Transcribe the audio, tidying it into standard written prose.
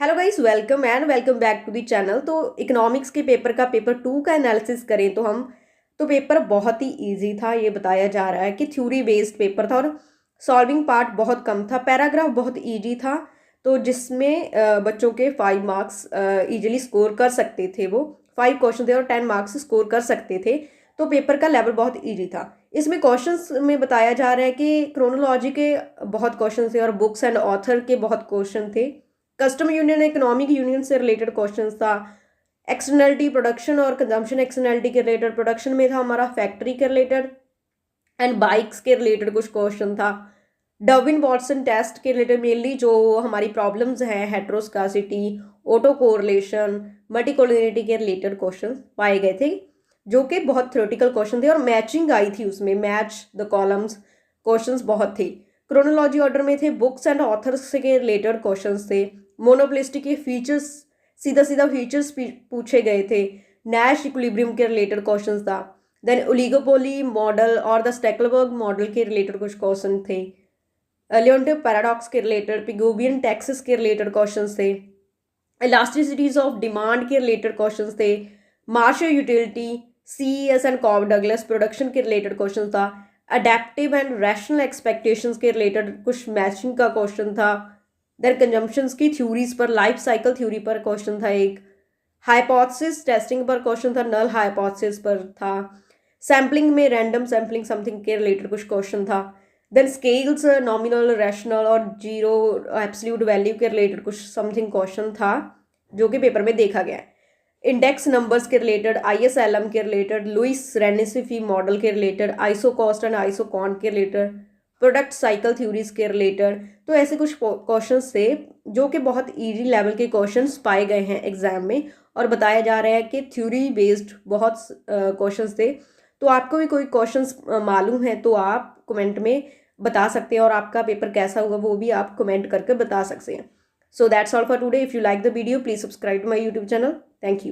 Hello guys, welcome and welcome back to the channel. तो economics के paper का paper 2 का एनालिसिस करें तो पेपर बहुत ही इजी था। ये बताया जा रहा है कि थ्योरी बेस्ड पेपर था और सॉल्विंग पार्ट बहुत कम था। पैराग्राफ बहुत इजी था, तो जिसमें बच्चों के 5 मार्क्स इजीली स्कोर कर सकते थे। वो 5 क्वेश्चन थे और 10 मार्क्स स्कोर कर सकते थे। तो पेपर का लेवल बहुत इजी था। इसमें क्वेश्चंस में बताया जा रहा है कि क्रोनोलॉजी के बहुत क्वेश्चन थे और बुक्स एंड ऑथर के बहुत क्वेश्चन थे। कस्टम यूनियन इकोनॉमिक यूनियन से रिलेटेड क्वेश्चन था। एक्सटर्नलिटी प्रोडक्शन और कंजम्पशन एक्सटर्नलिटी के रिलेटेड, प्रोडक्शन में था हमारा फैक्ट्री के रिलेटेड एंड बाइक्स के रिलेटेड कुछ क्वेश्चन था। डर्विन वॉटसन टेस्ट के रिलेटेड मेनली जो हमारी प्रॉब्लम्स हैं, हेट्रोस्कासिटी, ऑटो कोरिलेशन, मल्टीकोलिनिटी के रिलेटेड क्वेश्चन पाए गए थे, जो कि बहुत थ्योरेटिकल क्वेश्चन थे और मैचिंग आई थी उसमें, मैच द कॉलम्स क्वेश्चंस बहुत थे। क्रोनोलॉजी ऑर्डर में थे, बुक्स एंड ऑथर्स के रिलेटेड क्वेश्चंस थे। मोनोपोलिस्टी के फीचर्स, सीधा सीधा फीचर्स पूछे गए थे। नैश इक्विलिब्रियम के रिलेटेड क्वेश्चंस था। देन ओलिगोपोली मॉडल और द स्टेकलबर्ग मॉडल के रिलेटेड कुछ क्वेश्चन थे। लियोन्टिव पैराडॉक्स के रिलेटेड, पिगोबियन टैक्सेस के रिलेटेड क्वेश्चंस थे। इलास्टिसिटीज ऑफ डिमांड के रिलेटेड क्वेश्चंस थे। Marshall utility, CES and Cobb Douglas production के रिलेटेड क्वेश्चन था। अडेप्टिव एंड रैशनल एक्सपेक्टेशंस के रिलेटेड कुछ मैचिंग का क्वेश्चन था। देन कंजम्पशंस की थ्योरीज पर, लाइफ साइकिल थ्योरी पर क्वेश्चन था एक। हाइपोथेसिस टेस्टिंग पर क्वेश्चन था, नल हाइपोथेसिस पर था। सैम्पलिंग में रैंडम सैम्पलिंग समथिंग के रिलेटेड कुछ क्वेश्चन था। देन स्केल्स, नॉमिनल, रैशनल और जीरो एब्सोल्यूट वैल्यू के रिलेटेड कुछ समथिंग क्वेश्चन था, जो कि पेपर में देखा गया है। इंडेक्स नंबर्स के रिलेटेड, आईएसएलएम के रिलेटेड, लुइस रेनिसिफी मॉडल के related, iso cost and iso con के रिलेटेड, प्रोडक्ट साइकिल थ्योरीज के रिलेटेड। तो ऐसे कुछ क्वेश्चंस थे जो कि बहुत इजी लेवल के क्वेश्चंस पाए गए हैं एग्जाम में, और बताया जा रहा है कि थ्योरी बेस्ड बहुत क्वेश्चंस थे। तो आपको भी कोई क्वेश्चंस मालूम है तो आप कमेंट में बता सकते हैं, और आपका पेपर कैसा हुआ वो भी आप कमेंट करके बता सकते हैं। So that's all for today. If you like the video, please subscribe to my YouTube channel. Thank you.